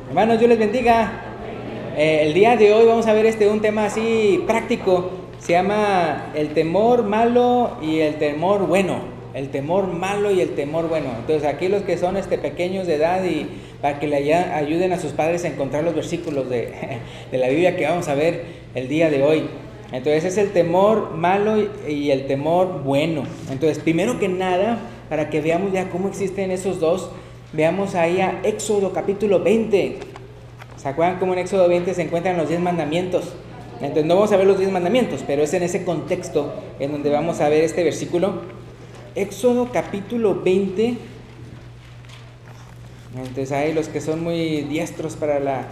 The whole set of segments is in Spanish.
Hermanos, Dios les bendiga. El día de hoy vamos a ver un tema así práctico. Se llama el temor malo y el temor bueno. El temor malo y el temor bueno. Entonces aquí los que son pequeños de edad y para que le ayuden a sus padres a encontrar los versículos de la Biblia que vamos a ver el día de hoy. Entonces es el temor malo y el temor bueno. Entonces primero que nada, para que veamos ya cómo existen esos dos, veamos ahí a Éxodo capítulo 20. ¿Se acuerdan cómo en Éxodo 20 se encuentran los 10 mandamientos? Entonces no vamos a ver los 10 mandamientos, pero es en ese contexto en donde vamos a ver este versículo. Éxodo capítulo 20. Entonces ahí los que son muy diestros para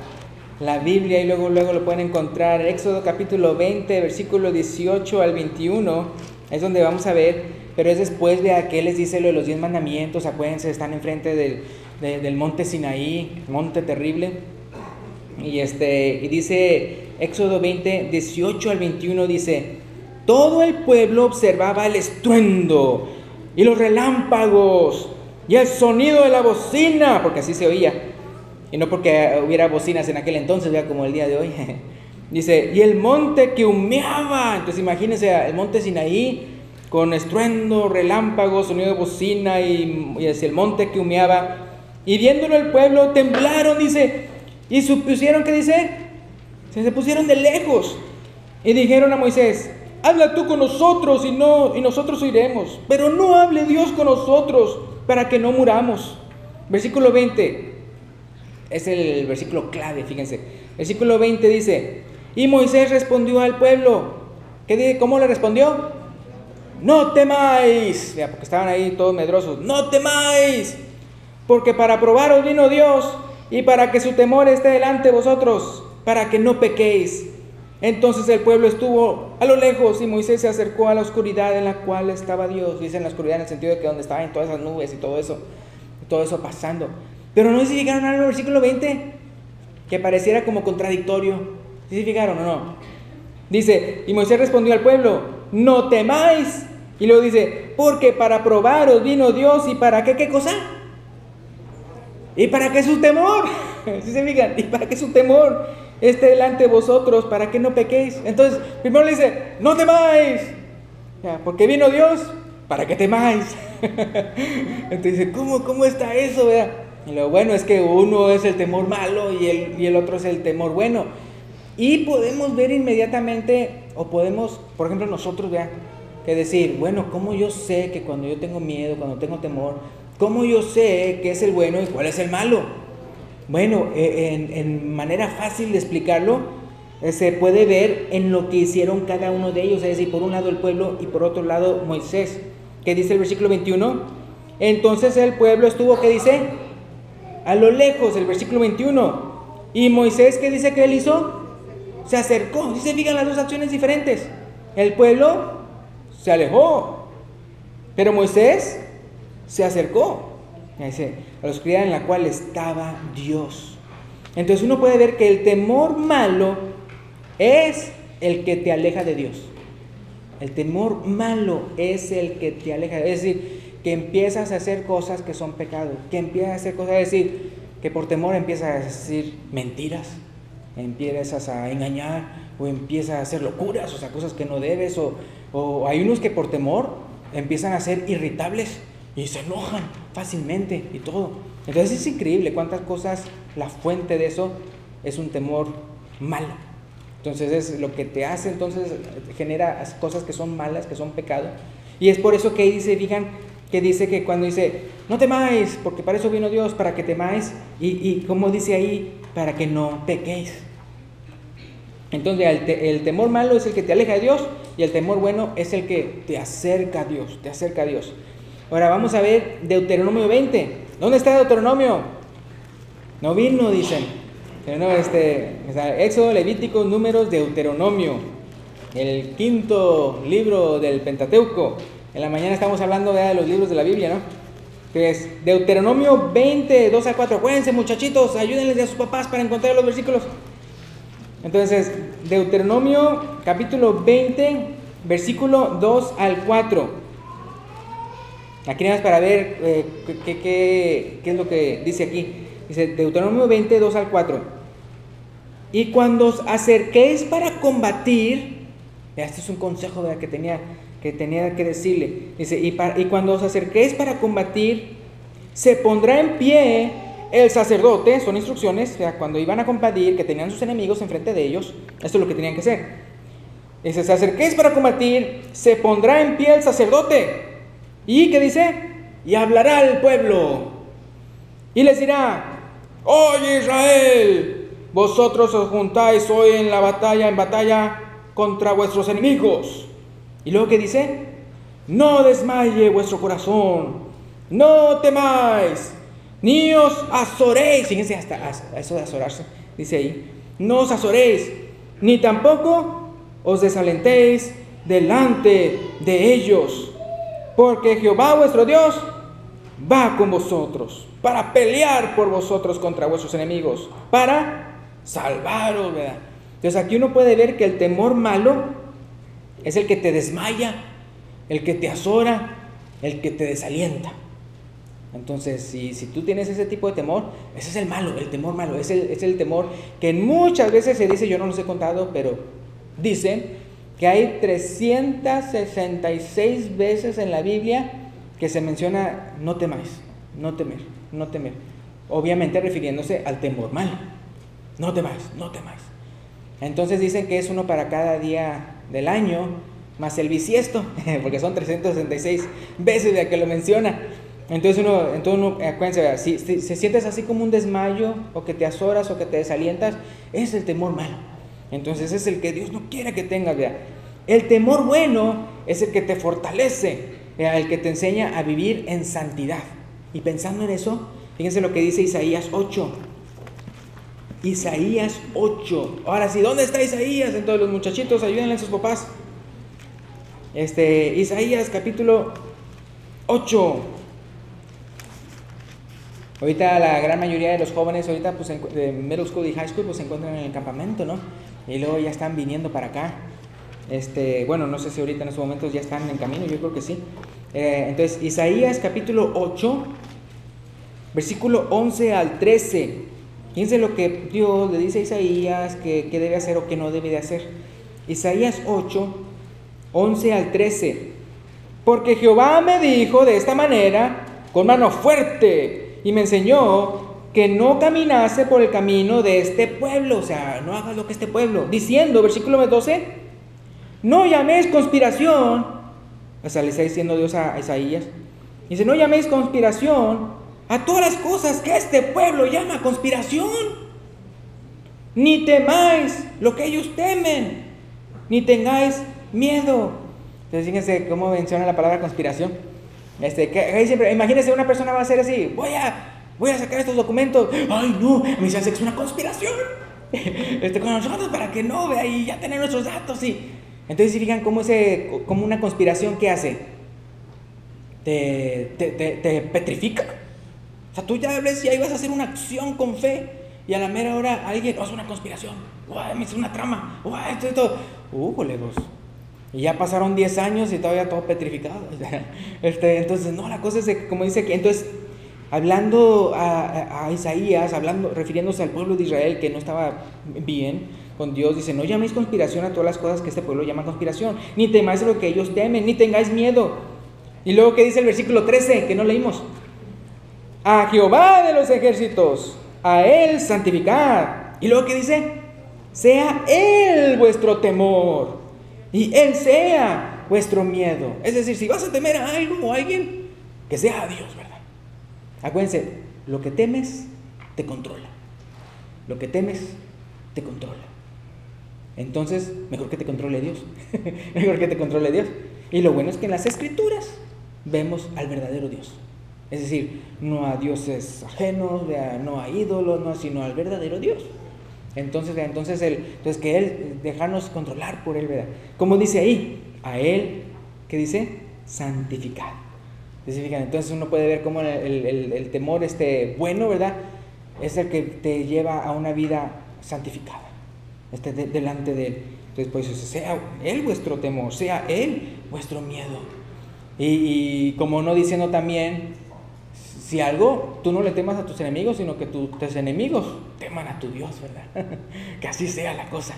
la Biblia y luego lo pueden encontrar. Éxodo capítulo 20, versículo 18 al 21, es donde vamos a ver. Pero es después de que les dice lo de los 10 mandamientos. Acuérdense, están enfrente del monte Sinaí, monte terrible. Y dice Éxodo 20, 18 al 21, dice: todo el pueblo observaba el estruendo y los relámpagos y el sonido de la bocina, porque así se oía. Y no porque hubiera bocinas en aquel entonces, ya como el día de hoy. Dice, y el monte que humeaba. Entonces imagínense el monte Sinaí con estruendo, relámpagos, sonido de bocina y es el monte que humeaba. Y viéndolo el pueblo temblaron, dice, y supusieron, ¿qué dice? Se pusieron de lejos y dijeron a Moisés: habla tú con nosotros y nosotros oiremos, pero no hable Dios con nosotros para que no muramos. Versículo 20 es el versículo clave, fíjense. Versículo 20 dice: y Moisés respondió al pueblo. ¿Cómo le respondió? No temáis, porque estaban ahí todos medrosos. No temáis, porque para probaros vino Dios y para que su temor esté delante de vosotros, para que no pequéis. Entonces el pueblo estuvo a lo lejos y Moisés se acercó a la oscuridad en la cual estaba Dios. Dice en la oscuridad en el sentido de que donde estaban todas esas nubes y todo eso pasando. Pero no sé si llegaron al versículo 20, que pareciera como contradictorio. ¿Sí se fijaron o no? Dice, y Moisés respondió al pueblo: no temáis. Y luego dice, porque para probaros vino Dios y para qué cosa. Y para que su temor, ¿sí se fijan? Y para que su temor esté delante de vosotros, para que no pequéis. Entonces, primero le dice, no temáis, porque vino Dios para que temáis. Entonces dice, ¿cómo está eso, verdad? Y lo bueno es que uno es el temor malo y el otro es el temor bueno. Y podemos ver inmediatamente, o podemos, por ejemplo, nosotros, ¿verdad?, que decir, bueno, ¿cómo yo sé que cuando yo tengo miedo, cuando tengo temor, cómo yo sé qué es el bueno y cuál es el malo? Bueno, en manera fácil de explicarlo, se puede ver en lo que hicieron cada uno de ellos, es decir, por un lado el pueblo y por otro lado Moisés. ¿Qué dice el versículo 21? Entonces el pueblo estuvo, ¿qué dice? A lo lejos, el versículo 21. ¿Y Moisés qué dice que él hizo? Se acercó. ¿Sí se fijan las dos acciones diferentes? El pueblo se alejó, pero Moisés se acercó. Dice, a la oscuridad en la cual estaba Dios. Entonces uno puede ver que el temor malo es el que te aleja de Dios. El temor malo es el que te aleja, es decir, que empiezas a hacer cosas que son pecado, que empiezas a hacer cosas, es decir, que por temor empiezas a decir mentiras, empiezas a engañar o empiezas a hacer locuras, o sea, cosas que no debes, o hay unos que por temor empiezan a ser irritables y se enojan fácilmente y todo. Entonces es increíble cuántas cosas, la fuente de eso es un temor malo. Entonces es lo que te hace, entonces genera cosas que son malas, que son pecado. Y es por eso que dice, digan, que dice que cuando dice, no temáis, porque para eso vino Dios, para que temáis, y como dice ahí, para que no pequéis. Entonces el temor malo es el que te aleja de Dios y el temor bueno es el que te acerca a Dios, te acerca a Dios. Ahora vamos a ver Deuteronomio 20. ¿Dónde está Deuteronomio? No vino, dicen. Pero no, Éxodo, Levítico, Números, Deuteronomio, el quinto libro del Pentateuco. En la mañana estamos hablando de los libros de la Biblia, ¿no? Entonces, Deuteronomio 20, 2 a 4. Acuérdense, muchachitos, ayúdenles a sus papás para encontrar los versículos. Entonces, Deuteronomio capítulo 20, versículo 2 al 4. Aquí nada más para ver qué es lo que dice aquí. dice Deuteronomio 20, 2 al 4. Y cuando os acerquéis para combatir, este es un consejo, ¿verdad?, que tenía que decirle. Dice, y cuando os acerquéis para combatir, se pondrá en pie el sacerdote, son instrucciones, o sea, cuando iban a combatir, que tenían sus enemigos enfrente de ellos, esto es lo que tenían que hacer. Dice, se acerquéis para combatir, se pondrá en pie el sacerdote. ¿Y qué dice? Y hablará al pueblo. Y les dirá, oye Israel, vosotros os juntáis hoy en batalla contra vuestros enemigos. Y luego ¿qué dice? No desmaye vuestro corazón, no temáis, ni os azoréis. Fíjense hasta eso de azorarse, dice ahí. No os azoréis, ni tampoco os desalentéis delante de ellos, porque Jehová vuestro Dios va con vosotros para pelear por vosotros contra vuestros enemigos, para salvaros, ¿verdad? Entonces aquí uno puede ver que el temor malo es el que te desmaya, el que te azora, el que te desalienta. Entonces, si tú tienes ese tipo de temor, ese es el malo, el temor malo, es el temor que muchas veces se dice, yo no los he contado, pero dicen que hay 366 veces en la Biblia que se menciona no temáis, no temer, no temer. Obviamente refiriéndose al temor malo. No temáis, no temáis. Entonces dicen que es uno para cada día del año, más el bisiesto, porque son 366 veces de que lo menciona. Entonces uno acuérdense, si sientes así como un desmayo, o que te azoras, o que te desalientas, es el temor malo. Entonces es el que Dios no quiere que tengas, ¿verdad? El temor bueno es el que te fortalece, ¿verdad?, el que te enseña a vivir en santidad. Y pensando en eso, fíjense lo que dice Isaías 8. Isaías 8. Ahora sí, ¿dónde está Isaías? Entonces los muchachitos, ayúdenle a sus papás. Isaías capítulo 8. Ahorita la gran mayoría de los jóvenes ahorita pues de middle school y high school pues se encuentran en el campamento, ¿no? Y luego ya están viniendo para acá. Bueno, no sé si ahorita en estos momentos ya están en camino, yo creo que sí. Entonces, Isaías capítulo 8, versículo 11 al 13. Fíjense lo que Dios le dice a Isaías que debe hacer o que no debe de hacer. Isaías 8, 11 al 13. Porque Jehová me dijo de esta manera, con mano fuerte, y me enseñó que no caminase por el camino de este pueblo, o sea, no hagas lo que este pueblo, diciendo, versículo 12, no llaméis conspiración, o sea, le está diciendo Dios a Isaías, dice, no llaméis conspiración a todas las cosas que este pueblo llama conspiración, ni temáis lo que ellos temen, ni tengáis miedo. Entonces fíjense cómo menciona la palabra conspiración. Que siempre, imagínense, una persona va a hacer así, voy a sacar estos documentos, ay no, me dice que es una conspiración con nosotros para que no vea y ya tener nuestros datos. Y entonces si fijan como una conspiración que hace, te petrifica. O sea, tú ya ves, ya ibas a hacer una acción con fe y a la mera hora alguien hace una conspiración, me hizo una trama, esto, lejos. Y ya pasaron 10 años y todavía todo petrificado. Entonces, no, la cosa es que, como dice aquí, entonces, hablando a Isaías, refiriéndose al pueblo de Israel que no estaba bien con Dios, dice, no llaméis conspiración a todas las cosas que este pueblo llama conspiración, ni temáis lo que ellos temen, ni tengáis miedo. Y luego, ¿qué dice el versículo 13, que no leímos? A Jehová de los ejércitos, a Él santificad. Y luego, ¿qué dice? Sea Él vuestro temor, y Él sea vuestro miedo. Es decir, si vas a temer a algo o a alguien, que sea a Dios, ¿verdad? Acuérdense, lo que temes te controla. Lo que temes te controla. Entonces, mejor que te controle Dios. Mejor que te controle Dios. Y lo bueno es que en las Escrituras vemos al verdadero Dios. Es decir, no a dioses ajenos, no a ídolos, sino al verdadero Dios. Entonces que Él, dejarnos controlar por Él, ¿verdad? Como dice ahí, a Él, ¿qué dice? Santificar. Entonces uno puede ver cómo el temor bueno, ¿verdad? Es el que te lleva a una vida santificada, delante de Él. Entonces, pues, sea Él vuestro temor, sea Él vuestro miedo. Y como no diciendo también, si algo, tú no le temas a tus enemigos, sino que tus enemigos teman a tu Dios, ¿verdad? Que así sea la cosa.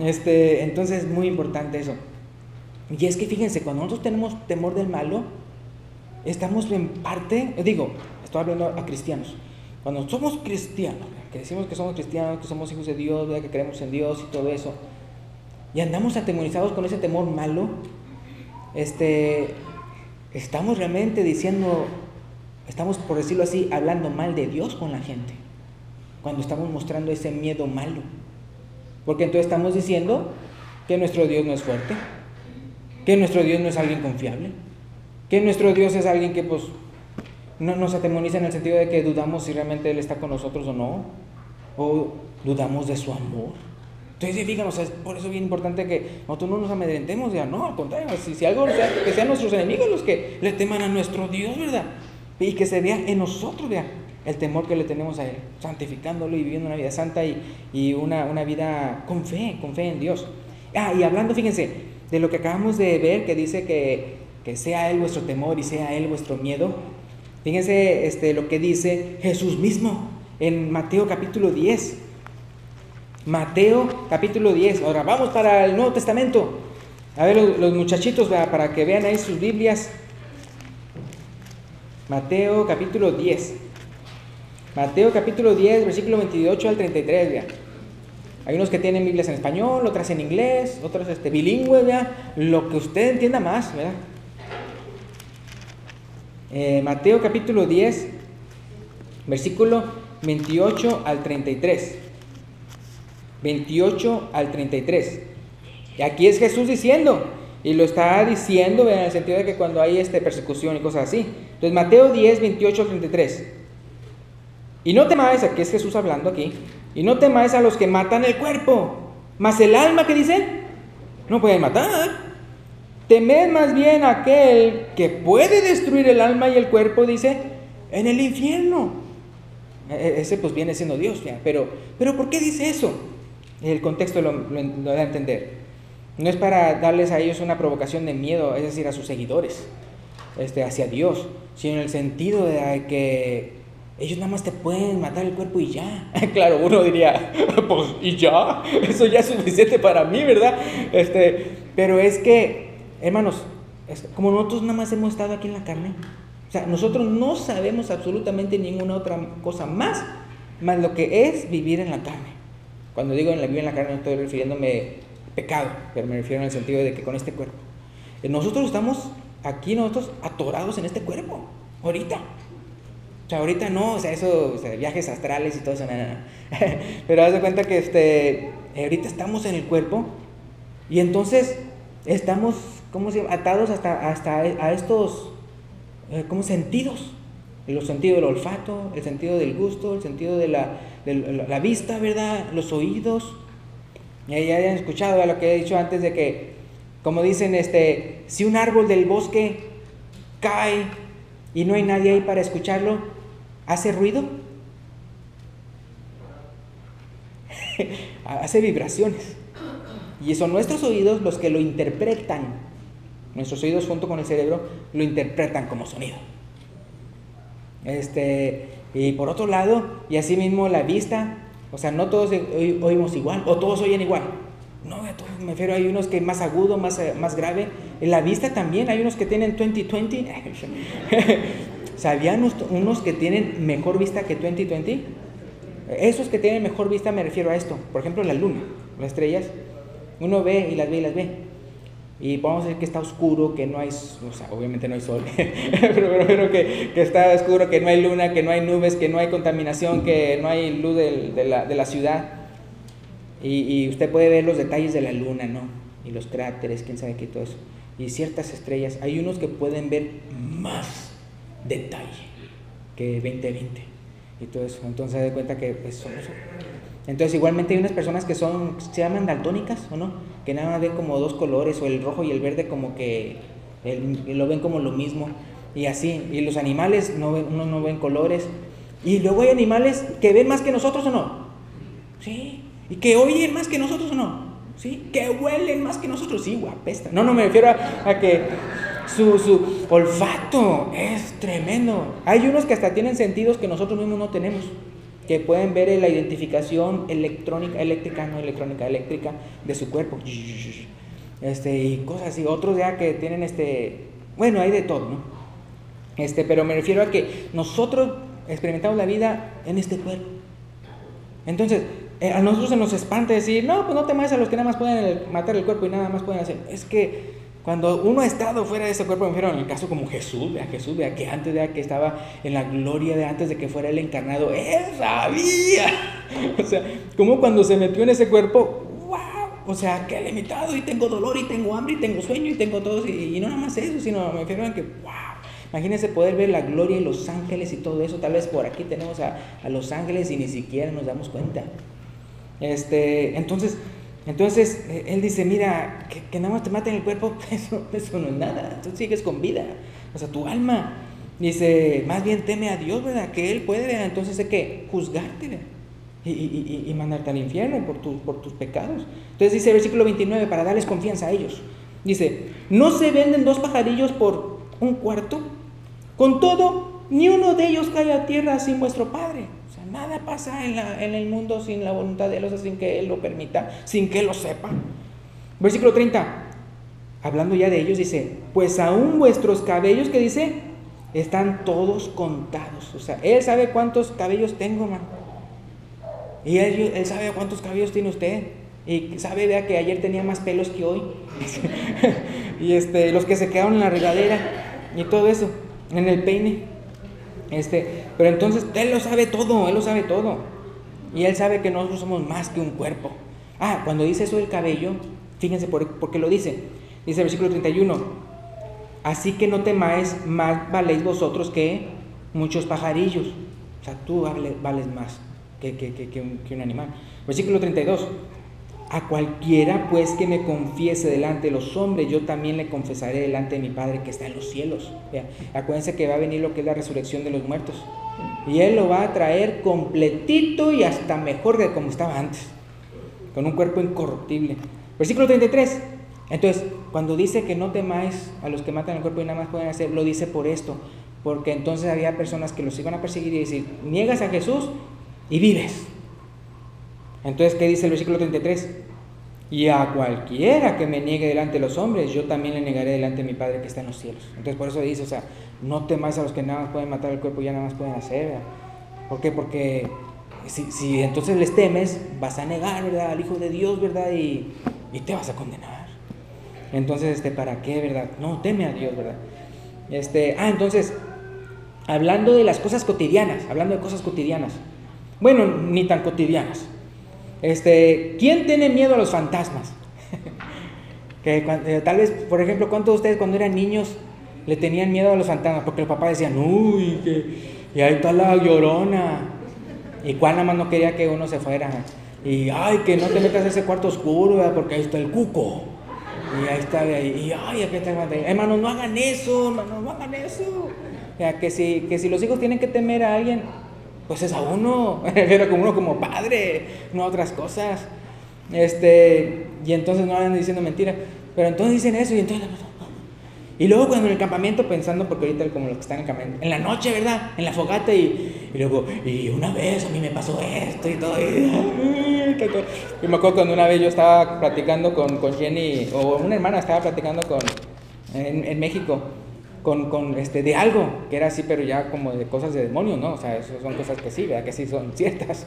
Entonces es muy importante eso. Y es que fíjense, cuando nosotros tenemos temor del malo, estamos en parte, estoy hablando a cristianos. Cuando somos cristianos, que decimos que somos cristianos, que somos hijos de Dios, ¿verdad? Que creemos en Dios y todo eso, y andamos atemorizados con ese temor malo, estamos realmente diciendo, estamos, por decirlo así, hablando mal de Dios con la gente, cuando estamos mostrando ese miedo malo, porque entonces estamos diciendo que nuestro Dios no es fuerte, que nuestro Dios no es alguien confiable, que nuestro Dios es alguien que pues no nos atemoriza en el sentido de que dudamos si realmente Él está con nosotros o no, o dudamos de su amor. Entonces fíjanos, es por eso bien importante que nosotros no nos amedrentemos, ya no, al contrario, si algo, que sean nuestros enemigos los que le teman a nuestro Dios, ¿verdad? Y que se vea en nosotros, ¿verdad? El temor que le tenemos a Él, santificándolo y viviendo una vida santa y una vida con fe en Dios. Y hablando, fíjense, de lo que acabamos de ver, que dice que sea Él vuestro temor y sea Él vuestro miedo. Fíjense lo que dice Jesús mismo en Mateo capítulo 10. Mateo capítulo 10. Ahora vamos para el Nuevo Testamento. A ver los muchachitos, ¿verdad? Para que vean ahí sus Biblias. Mateo capítulo 10. Mateo capítulo 10, versículo 28 al 33, ¿verdad? Hay unos que tienen Biblias en español, otras en inglés, otras bilingües, ¿verdad? Lo que usted entienda más, ¿verdad? Mateo capítulo 10, versículo 28 al 33. 28 al 33. Y aquí es Jesús diciendo, y lo está diciendo, ¿verdad? En el sentido de que cuando hay persecución y cosas así. Entonces Mateo 10, 28 al 33. Y no temáis, aquí es Jesús hablando aquí, y no temáis a los que matan el cuerpo, mas el alma, ¿qué dice? No pueden matar. Temed más bien a aquel que puede destruir el alma y el cuerpo, dice, en el infierno. Ese pues viene siendo Dios, ¿ya? Pero ¿por qué dice eso? El contexto lo da a entender. No es para darles a ellos una provocación de miedo, es decir, a sus seguidores, hacia Dios, sino en el sentido de que ellos nada más te pueden matar el cuerpo y ya. Claro, uno diría, pues y ya, eso ya es suficiente para mí, ¿verdad? Pero es que, hermanos, como nosotros nada más hemos estado aquí en la carne, o sea, nosotros no sabemos absolutamente ninguna otra cosa más lo que es vivir en la carne. Cuando digo en la vivir en la carne no estoy refiriéndome a pecado, pero me refiero en el sentido de que con este cuerpo. Nosotros estamos aquí, nosotros atorados en este cuerpo, ahorita. O sea, ahorita no, o sea, eso, o sea, viajes astrales y todo eso, no. Pero haz de cuenta que ahorita estamos en el cuerpo y entonces estamos, ¿cómo se llama? Atados hasta a estos, sentidos. Los sentidos del olfato, el sentido del gusto, el sentido de la vista, ¿verdad? Los oídos. Ya han escuchado lo que he dicho antes de que, como dicen, si un árbol del bosque cae y no hay nadie ahí para escucharlo, ¿hace ruido? Hace vibraciones. Y son nuestros oídos los que lo interpretan. Nuestros oídos junto con el cerebro lo interpretan como sonido. Y por otro lado, y así mismo la vista, o sea, no todos oímos igual, o todos oyen igual. No, a todos me refiero, hay unos que más agudo, más grave. En la vista también, hay unos que tienen 20/20. ¿Sabían unos que tienen mejor vista que 20/20? Esos que tienen mejor vista me refiero a esto. Por ejemplo, la luna, las estrellas. Uno ve y las ve y las ve. Y podemos decir que está oscuro, que no hay, o sea, obviamente no hay sol, pero que está oscuro, que no hay luna, que no hay nubes, que no hay contaminación, que no hay luz de la ciudad. Y usted puede ver los detalles de la luna, ¿no? Y los cráteres, quién sabe qué, todo eso. Y ciertas estrellas, hay unos que pueden ver más detalle que 20/20 y todo eso. Entonces se da cuenta que somos. Entonces igualmente hay unas personas que se llaman daltónicas, ¿o no? Que nada más ven como dos colores, o el rojo y el verde como que lo ven como lo mismo, y así. Y los animales unos no ven colores, y luego hay animales que ven más que nosotros, ¿o no? Sí. Y que oyen más que nosotros, ¿o no? Sí. Que huelen más que nosotros, sí, guapesta. No me refiero a que su olfato es tremendo. Hay unos que hasta tienen sentidos que nosotros mismos no tenemos, que pueden ver la identificación eléctrica de su cuerpo. Y cosas así. Otros ya que tienen bueno, hay de todo, ¿no? Pero me refiero a que nosotros experimentamos la vida en este cuerpo. Entonces, a nosotros se nos espanta decir, no, pues no temáis a los que nada más pueden matar el cuerpo y nada más pueden hacer. Es que cuando uno ha estado fuera de ese cuerpo, me refiero en el caso como Jesús, vea que antes de que estaba en la gloria de antes de que fuera el encarnado, él sabía. O sea, como cuando se metió en ese cuerpo, wow, o sea, que limitado y tengo dolor y tengo hambre y tengo sueño y tengo todo, y no nada más eso, sino me refiero a que, wow. Imagínense poder ver la gloria y los ángeles y todo eso. Tal vez por aquí tenemos a los ángeles y ni siquiera nos damos cuenta. Entonces él dice, mira, que nada más te maten el cuerpo, eso no es nada. Tú sigues con vida. O sea, tu alma. Dice, más bien teme a Dios, ¿verdad? Que Él puede, ¿verdad? Entonces hay que juzgarte, ¿verdad? Y mandarte al infierno por tus pecados. Entonces dice el versículo 29, para darles confianza a ellos. Dice, ¿no se venden 2 pajarillos por 1 cuarto? Con todo, ni uno de ellos cae a tierra sin vuestro Padre. O sea, nada pasa en el mundo sin la voluntad de Él, o sea, sin que Él lo permita, sin que Él lo sepa. Versículo 30, hablando ya de ellos, dice, pues aún vuestros cabellos, ¿qué dice? Están todos contados. O sea, Él sabe cuántos cabellos tengo, hermano. Y él sabe cuántos cabellos tiene usted. Y sabe, vea, que ayer tenía más pelos que hoy. Y los que se quedaron en la regadera y todo eso, en el peine. Pero entonces Él lo sabe todo, Él lo sabe todo. Y Él sabe que nosotros somos más que un cuerpo. Cuando dice eso del cabello, fíjense por qué lo dice. Dice el versículo 31, así que no temáis, más valéis vosotros que muchos pajarillos. O sea, tú vales más que un animal. Versículo 32, a cualquiera pues que me confiese delante de los hombres, yo también le confesaré delante de mi Padre que está en los cielos. Acuérdense que va a venir lo que es la resurrección de los muertos, y Él lo va a traer completito y hasta mejor de como estaba antes, con un cuerpo incorruptible. Versículo 33, entonces cuando dice que no temáis a los que matan el cuerpo y nada más pueden hacer, lo dice por esto, porque entonces había personas que los iban a perseguir y decir, niegas a Jesús y vives. Entonces, ¿qué dice el versículo 33? Y a cualquiera que me niegue delante de los hombres, yo también le negaré delante de mi Padre que está en los cielos. Entonces, por eso dice, o sea, no temáis a los que nada más pueden matar el cuerpo y ya nada más pueden hacer, ¿verdad? ¿Por qué? Porque si entonces les temes, vas a negar, ¿verdad?, al Hijo de Dios, ¿verdad? Y te vas a condenar. Entonces, ¿para qué, verdad? No, teme a Dios, ¿verdad? Entonces, hablando de las cosas cotidianas, bueno, ni tan cotidianas. ¿Quién tiene miedo a los fantasmas? Tal vez, por ejemplo, ¿cuántos de ustedes cuando eran niños le tenían miedo a los fantasmas? Porque los papás decían, uy, y ahí está la Llorona. Y cuál nada más no quería que uno se fuera. Y ay, que no te metas a ese cuarto oscuro, ¿verdad? Porque ahí está el cuco. Y ahí está, y ay, aquí está el fantasma. Hermanos, no hagan eso, hermanos, no hagan eso. O sea, que si los hijos tienen que temer a alguien, pues es a uno, pero como uno como padre, no a otras cosas. Y entonces no andan diciendo mentiras, pero entonces dicen eso y luego cuando en el campamento pensando, porque ahorita como los que están en el campamento, en la noche, ¿verdad?, en la fogata y luego, y una vez a mí me pasó esto y todo, y me acuerdo cuando una vez yo estaba platicando con Jenny, o una hermana estaba platicando en México, de algo que era así, pero ya como de cosas de demonios, ¿no? O sea, eso son cosas que sí, ¿verdad? Que sí son ciertas.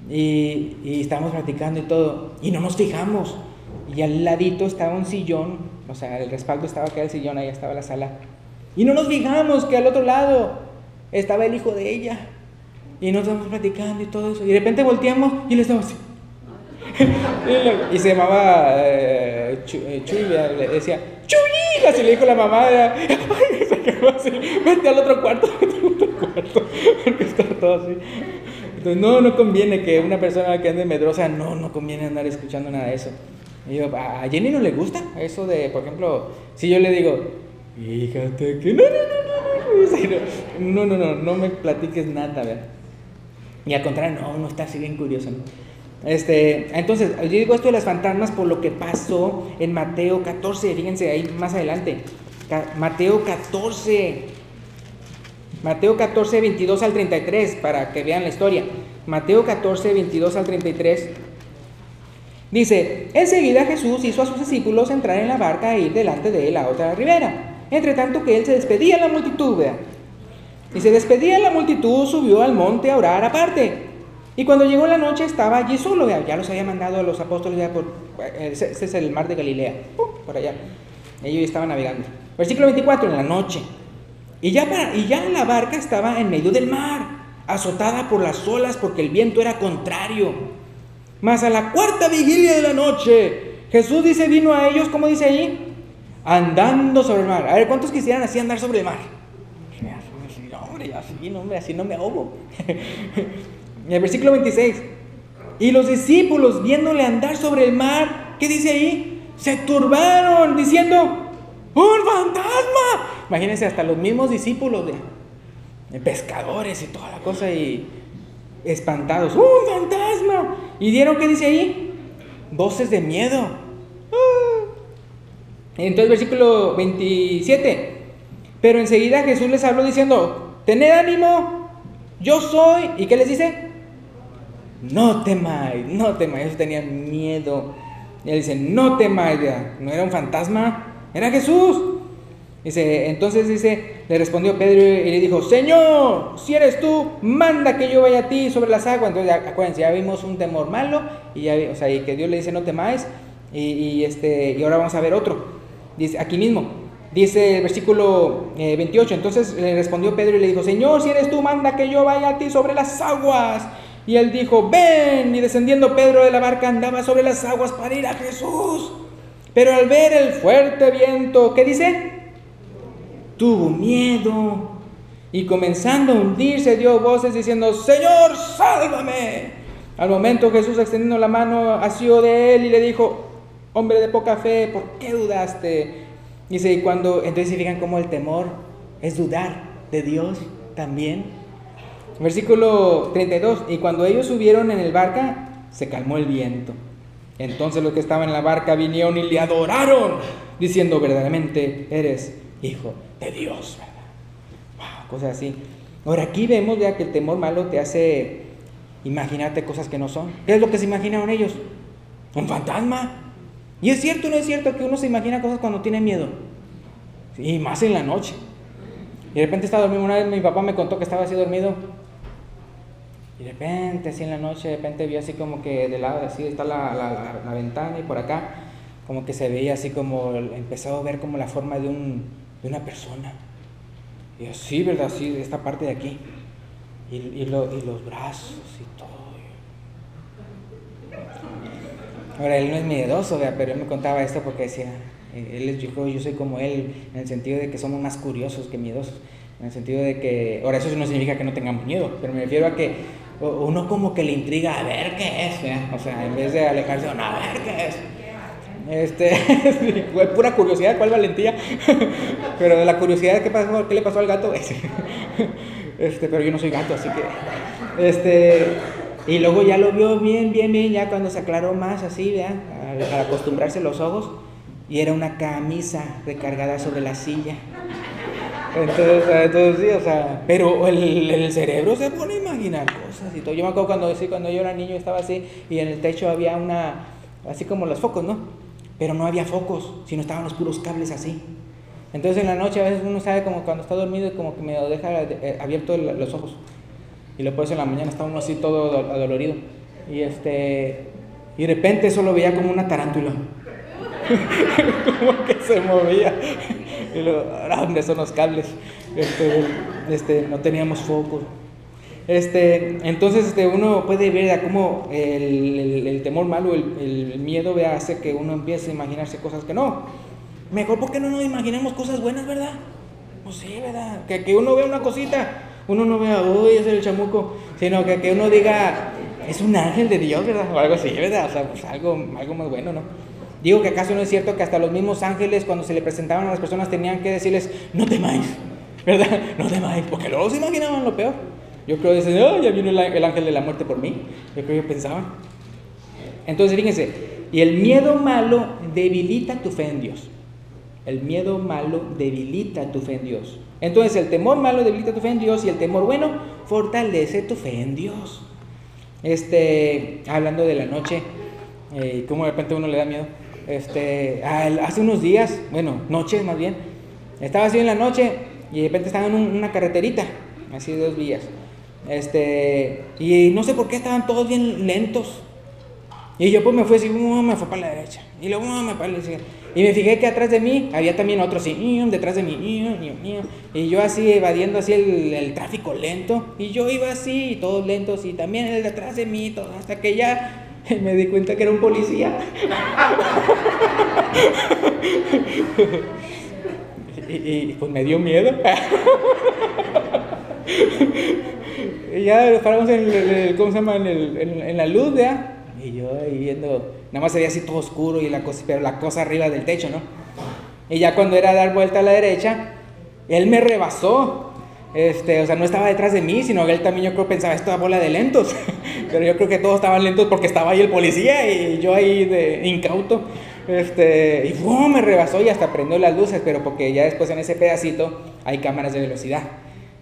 Y estábamos platicando y todo, y no nos fijamos. Y al ladito estaba un sillón, o sea, el respaldo estaba acá el sillón, ahí estaba la sala. Y no nos fijamos que al otro lado estaba el hijo de ella. Y nos estábamos platicando y todo eso. Y de repente volteamos y él estaba así. Y se llamaba Chuy, le decía, ¡Chuy! Así le dijo la mamá, ay, se quedó así, vete al otro cuarto, porque está todo así. Entonces no conviene que una persona que ande medrosa, no conviene andar escuchando nada de eso. Y yo, a Jenny no le gusta eso de, por ejemplo, si yo le digo, fíjate que no me platiques nada, ¿verdad? Y al contrario, no está así bien curioso, ¿no? Entonces, yo digo esto de las fantasmas por lo que pasó en Mateo 14, fíjense ahí más adelante. Mateo 14, 22 al 33, para que vean la historia. Mateo 14, 22 al 33. Dice: enseguida Jesús hizo a sus discípulos entrar en la barca e ir delante de él a otra ribera, entre tanto que él se despedía de la multitud, ¿verdad? Y se despedía de la multitud, subió al monte a orar aparte. Y cuando llegó la noche estaba allí solo, ¿verdad? Ya los había mandado a los apóstoles, ya ese es el mar de Galilea, por allá. Ellos estaban navegando. Versículo 24, en la noche. Y ya la barca estaba en medio del mar, azotada por las olas porque el viento era contrario. Mas a la cuarta vigilia de la noche, Jesús vino a ellos, ¿cómo dice ahí? Andando sobre el mar. A ver, ¿cuántos quisieran así andar sobre el mar? Así no me ahogo. En el versículo 26. Y los discípulos, viéndole andar sobre el mar, ¿qué dice ahí? Se turbaron, diciendo: ¡un fantasma! Imagínense, hasta los mismos discípulos de pescadores y toda la cosa, y espantados. ¡Un fantasma! ¿Y dieron qué dice ahí? Voces de miedo. Entonces, versículo 27. Pero enseguida Jesús les habló diciendo: tened ánimo, yo soy. ¿Y qué les dice? No temáis, no temáis. Ellos tenían miedo. Y él dice: no temáis. No era un fantasma, era Jesús. Entonces le respondió Pedro y le dijo: Señor, si eres tú, manda que yo vaya a ti sobre las aguas. Entonces, acuérdense, ya vimos un temor malo, y que Dios le dice: no temáis, y ahora vamos a ver otro. Dice aquí mismo, dice el versículo 28. Entonces le respondió Pedro y le dijo: Señor, si eres tú, manda que yo vaya a ti sobre las aguas. Y él dijo: ven. Y descendiendo Pedro de la barca, andaba sobre las aguas para ir a Jesús. Pero al ver el fuerte viento, ¿qué dice? Tuvo miedo, y comenzando a hundirse dio voces diciendo: Señor, sálvame. Al momento Jesús, extendiendo la mano, asió de él y le dijo: hombre de poca fe, ¿por qué dudaste? Entonces se fijan cómo el temor es dudar de Dios también. Versículo 32. Y cuando ellos subieron en el barca, se calmó el viento. Entonces los que estaban en la barca vinieron y le adoraron, diciendo: verdaderamente eres Hijo de Dios, ¿verdad? Wow, cosas así. Ahora aquí vemos ya que el temor malo te hace imaginarte cosas que no son. ¿Qué es lo que se imaginaron ellos? Un fantasma. Y es cierto, no es cierto que uno se imagina cosas cuando tiene miedo, y más en la noche. Y de repente estaba dormido. Una vez mi papá me contó que estaba así dormido, y de repente así en la noche, de repente vio así como que de lado, así está la ventana, y por acá como que se veía así como, empezó a ver como la forma de una persona. Y yo: sí, ¿verdad? Sí, de esta parte de aquí. Y los brazos y todo. Ahora, él no es miedoso, ¿verdad? Pero él me contaba esto porque decía, yo soy como él, en el sentido de que somos más curiosos que miedosos. En el sentido de que, ahora eso no significa que no tengamos miedo, pero me refiero a que uno como que le intriga a ver qué es, ¿verdad? O sea, en vez de alejarse, no, a ver qué es. Pura curiosidad, ¿cuál valentía? Pero de la curiosidad, ¿qué le pasó al gato? Pero yo no soy gato, así que y luego ya lo vio bien, ya cuando se aclaró más así, ¿verdad? Al acostumbrarse los ojos, y era una camisa recargada sobre la silla. Entonces sí, o sea, pero el cerebro se pone a imaginar cosas y todo. Yo me acuerdo cuando yo era niño, estaba así, y en el techo había así como los focos, ¿no? Pero no había focos, sino estaban los puros cables así. Entonces en la noche a veces uno sabe como cuando está dormido y como que me deja abiertos los ojos. Y después en la mañana está uno así todo adolorido. Y de repente solo veía como una tarántula. Como que se movía. Y luego, ¿dónde son los cables? No teníamos focos. Entonces uno puede ver cómo el temor malo, el miedo, hace que uno empiece a imaginarse cosas que no. Mejor, ¿por qué no nos imaginemos cosas buenas, verdad? Pues sí, ¿verdad? Que uno vea una cosita, uno no vea, uy, ese es el chamuco, sino que uno diga, es un ángel de Dios, ¿verdad? O algo así, ¿verdad? O sea, pues algo más bueno, ¿no? Digo, que acaso no es cierto que hasta los mismos ángeles, cuando se le presentaban a las personas, tenían que decirles: no temáis, ¿verdad? No temáis, porque luego se imaginaban lo peor. Yo creo que dicen: oh, ya vino el ángel de la muerte por mí. Yo creo que pensaban. Entonces fíjense, y el miedo malo debilita tu fe en Dios. El miedo malo debilita tu fe en Dios. Entonces el temor malo debilita tu fe en Dios y el temor bueno fortalece tu fe en Dios. Hablando de la noche, como de repente a uno le da miedo. Hace unos días, noches más bien, estaba así en la noche y de repente estaba en una carreterita, así de 2 vías. Y no sé por qué estaban todos bien lentos. Y yo pues me fui así, me fui para la derecha. Y luego me para la izquierda. Y me fijé que atrás de mí había también otro así, detrás de mí. Y yo así evadiendo así el tráfico lento. Y yo iba así, todos lentos. Y también el de atrás de mí, todo, hasta que ya me di cuenta que era un policía. y pues me dio miedo. Y ya paramos en la luz, ¿ya? Y yo ahí viendo, nada más se veía así todo oscuro y pero la cosa arriba del techo, ¿no? Y ya cuando era dar vuelta a la derecha, él me rebasó. O sea, no estaba detrás de mí, sino que él también, yo creo, pensaba, esto es bola de lentos. Pero yo creo que todos estaban lentos porque estaba ahí el policía y yo ahí de incauto. Y ¡fum! Me rebasó y hasta prendió las luces, pero porque ya después en ese pedacito hay cámaras de velocidad.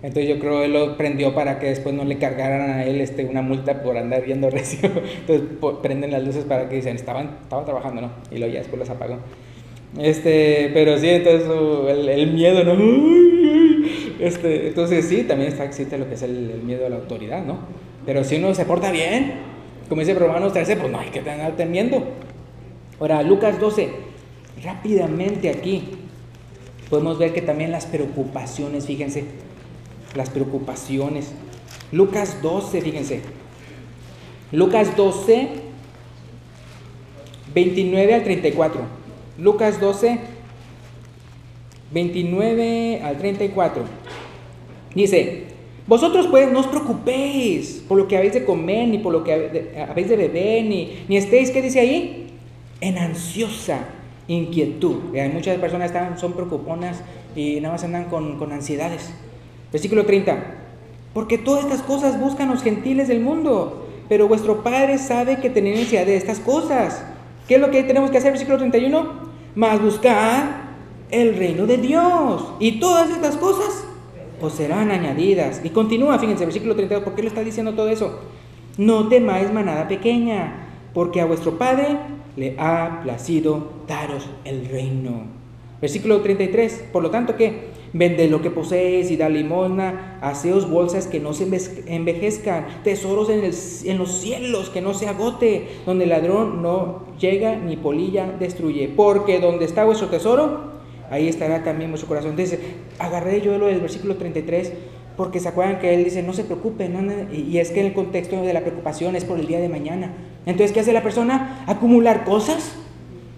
Entonces yo creo que él lo prendió para que después no le cargaran a él una multa por andar viendo recio. Entonces prenden las luces para que dicen, estaba trabajando, ¿no? Y luego ya después las apagó. Pero sí, entonces el miedo, ¿no? Entonces sí, también existe lo que es el miedo a la autoridad, ¿no? Pero si uno se porta bien, como dice Romanos 13, pues no hay que estar temiendo. Ahora, Lucas 12, rápidamente aquí podemos ver que también las preocupaciones, fíjense, las preocupaciones. Lucas 12, fíjense. Lucas 12, 29 al 34. Lucas 12, 29 al 34. Dice, vosotros pues no os preocupéis por lo que habéis de comer, ni por lo que habéis de beber, ni estéis, ¿qué dice ahí? En ansiosa inquietud. Muchas personas son preocuponas y nada más andan con ansiedades. Versículo 30. Porque todas estas cosas buscan los gentiles del mundo, pero vuestro Padre sabe que tenéis necesidad de estas cosas. ¿Qué es lo que tenemos que hacer? Versículo 31. Mas buscad el reino de Dios, y todas estas cosas os serán añadidas. Y continúa, fíjense, versículo 32. ¿Por qué le está diciendo todo eso? No temáis manada pequeña, porque a vuestro Padre le ha placido daros el reino. Versículo 33. Por lo tanto, ¿qué? Vended lo que poseéis y da limosna, haceos bolsas que no se envejezcan, tesoros en los cielos que no se agote, donde el ladrón no llega ni polilla destruye. Porque donde está vuestro tesoro, ahí estará también vuestro corazón. Entonces, agarré yo lo del versículo 33, porque se acuerdan que él dice, no se preocupen, ¿no? Y es que en el contexto de la preocupación es por el día de mañana. Entonces, ¿qué hace la persona? Acumular cosas.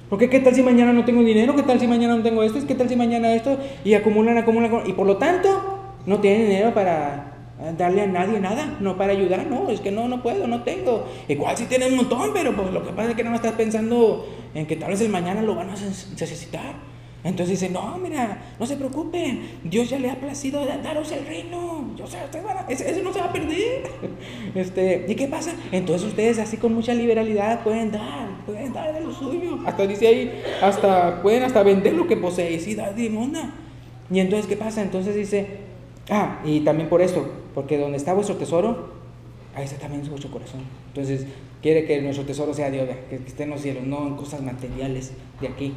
Porque ¿qué tal si mañana no tengo dinero? ¿Qué tal si mañana no tengo esto? ¿Qué tal si mañana esto? Y acumulan, y por lo tanto no tienen dinero para darle a nadie nada, no para ayudar, no, es que no puedo, no tengo. Igual si tienen un montón, pero pues lo que pasa es que no estás pensando en que tal vez el mañana lo van a necesitar. Entonces dice, no, mira, no se preocupen, Dios ya le ha placido daros el reino, o sea, eso no se va a perder. ¿Y qué pasa? Entonces ustedes así con mucha liberalidad pueden dar de lo suyo. Hasta dice ahí, pueden vender lo que poseéis y dar limosna. Y entonces, ¿qué pasa? Entonces dice, y también por esto, porque donde está vuestro tesoro, ahí está también vuestro corazón. Entonces, quiere que nuestro tesoro sea Dios, que esté en los cielos, no en cosas materiales de aquí.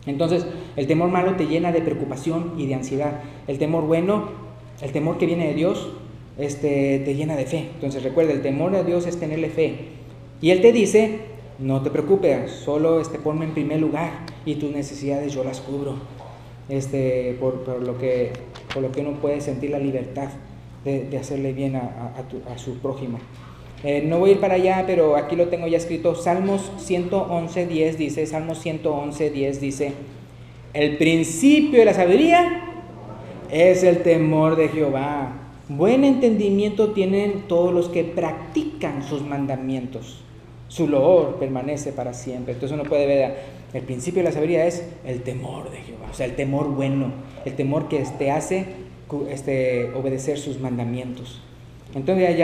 Entonces, el temor malo te llena de preocupación y de ansiedad. El temor bueno, el temor que viene de Dios, te llena de fe. Entonces, recuerda, el temor a Dios es tenerle fe. Y Él te dice, no te preocupes, solo ponme en primer lugar y tus necesidades yo las cubro. Por lo que uno puede sentir la libertad de hacerle bien a su prójimo. No voy a ir para allá, pero aquí lo tengo ya escrito. Salmos 111:10 dice, Salmos 111:10 dice, el principio de la sabiduría es el temor de Jehová. Buen entendimiento tienen todos los que practican sus mandamientos. Su loor permanece para siempre. Entonces uno puede ver, el principio de la sabiduría es el temor de Jehová. O sea, el temor bueno, el temor que te hace obedecer sus mandamientos. Entonces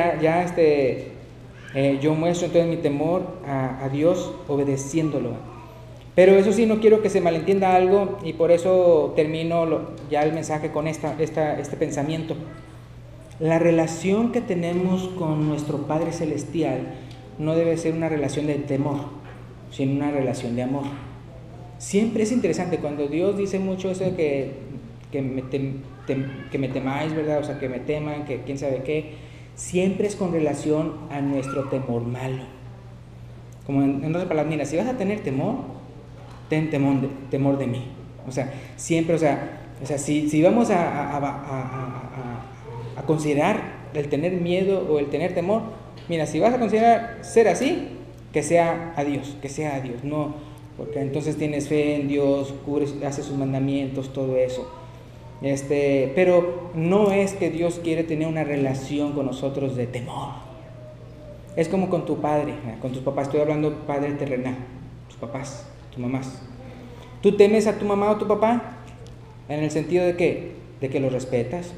Yo muestro entonces mi temor a Dios obedeciéndolo. Pero eso sí, no quiero que se malentienda algo, y por eso termino ya el mensaje con este pensamiento. La relación que tenemos con nuestro Padre Celestial no debe ser una relación de temor, sino una relación de amor. Siempre es interesante cuando Dios dice mucho eso de que me temáis, ¿verdad? O sea, que me teman, que quién sabe qué. Siempre es con relación a nuestro temor malo. Como en otras palabras, mira, si vas a tener temor, ten temor de mí. O sea, siempre, si vamos a considerar el tener miedo o el tener temor, mira, si vas a considerar ser así, que sea a Dios, no, porque entonces tienes fe en Dios, haces sus mandamientos, todo eso. Pero no es que Dios quiere tener una relación con nosotros de temor. Es como con tu padre, con tus papás. Estoy hablando padre terrenal, tus papás, tus mamás. ¿Tú temes a tu mamá o tu papá? En el sentido de que los respetas,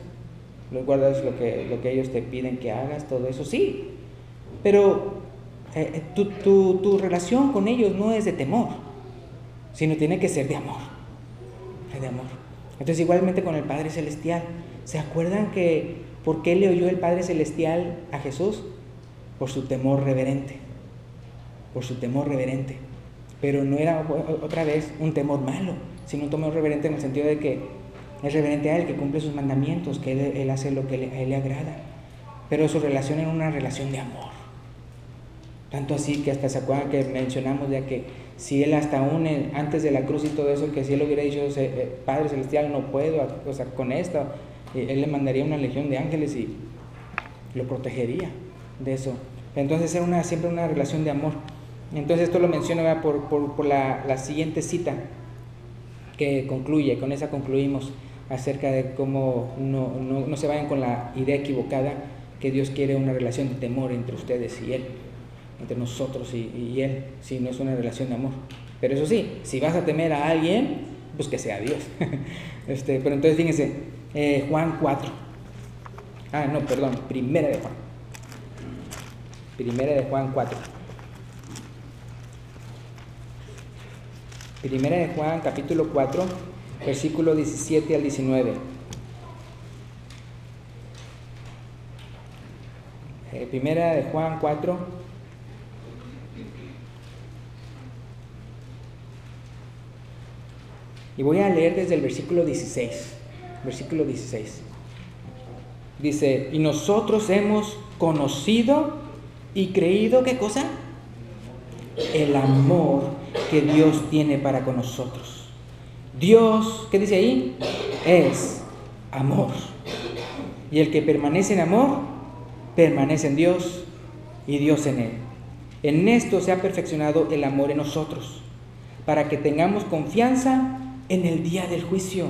los guardas lo que ellos te piden que hagas, todo eso, sí. Pero tu relación con ellos no es de temor, sino tiene que ser de amor. Es de amor. Entonces, igualmente con el Padre Celestial. ¿Se acuerdan que por qué le oyó el Padre Celestial a Jesús? Por su temor reverente. Por su temor reverente. Pero no era otra vez un temor malo, sino un temor reverente en el sentido de que es reverente a Él, que cumple sus mandamientos, que Él hace lo que a Él le agrada. Pero su relación era una relación de amor. Tanto así que hasta se acuerdan que mencionamos ya que si Él hasta aún antes de la cruz y todo eso, que si Él hubiera dicho, Padre Celestial, no puedo, o sea, con esto, Él le mandaría una legión de ángeles y lo protegería de eso. Entonces era siempre una relación de amor. Entonces esto lo menciono por la siguiente cita que concluye, con esa concluimos acerca de cómo no se vayan con la idea equivocada que Dios quiere una relación de temor entre ustedes y Él, entre nosotros y Él, si no es una relación de amor. Pero eso sí, si vas a temer a alguien, pues que sea Dios. Pero entonces fíjense, Juan 4. Primera de Juan. Primera de Juan 4. Primera de Juan, capítulo 4, versículo 17 al 19. Primera de Juan 4. Y voy a leer desde el versículo 16. Versículo 16. Dice, y nosotros hemos conocido y creído, ¿qué cosa? El amor que Dios tiene para con nosotros. Dios, ¿qué dice ahí? Es amor. Y el que permanece en amor, permanece en Dios y Dios en él. En esto se ha perfeccionado el amor en nosotros, para que tengamos confianza en el día del juicio.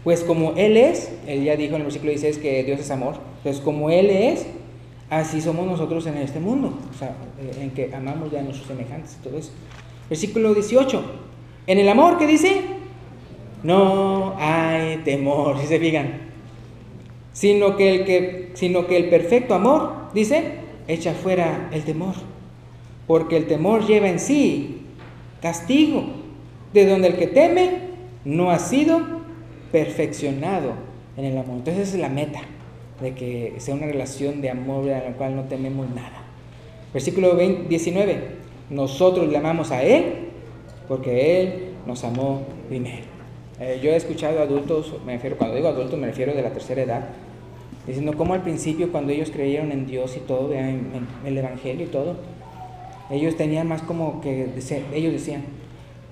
Pues como Él es, Él ya dijo en el versículo 16 que Dios es amor, pues como Él es, así somos nosotros en este mundo, o sea, en que amamos ya a nuestros semejantes y todo eso. Versículo 18, en el amor, ¿qué dice? No hay temor, si se fijan, sino que el perfecto amor, dice, echa fuera el temor, porque el temor lleva en sí castigo, de donde el que teme no ha sido perfeccionado en el amor. Entonces esa es la meta, de que sea una relación de amor en la cual no tememos nada. Versículo 19, nosotros le amamos a Él porque Él nos amó primero. Yo he escuchado adultos, cuando digo adultos me refiero de la tercera edad, diciendo cómo al principio cuando ellos creyeron en Dios y todo, en el Evangelio y todo, ellos tenían más como que, ellos decían,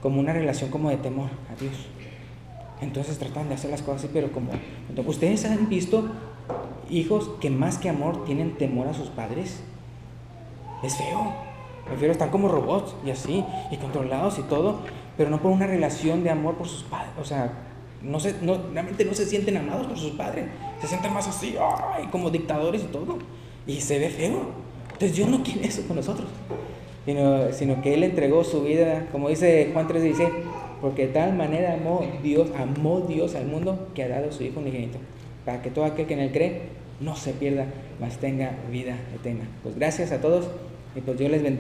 como una relación como de temor a Dios. Entonces trataban de hacer las cosas así, pero como... Entonces, ¿ustedes han visto hijos que más que amor tienen temor a sus padres? Es feo. Prefiero estar como robots y así, y controlados y todo, pero no por una relación de amor por sus padres. O sea, realmente no se sienten amados por sus padres. Se sienten más así, ¡ay!, como dictadores y todo. Y se ve feo. Entonces Dios no quiere eso con nosotros. Sino que Él entregó su vida, como dice Juan 3:16, porque de tal manera amó Dios al mundo que ha dado a su Hijo unigénito, para que todo aquel que en Él cree no se pierda, mas tenga vida eterna. Pues gracias a todos. Y pues Dios les bendiga.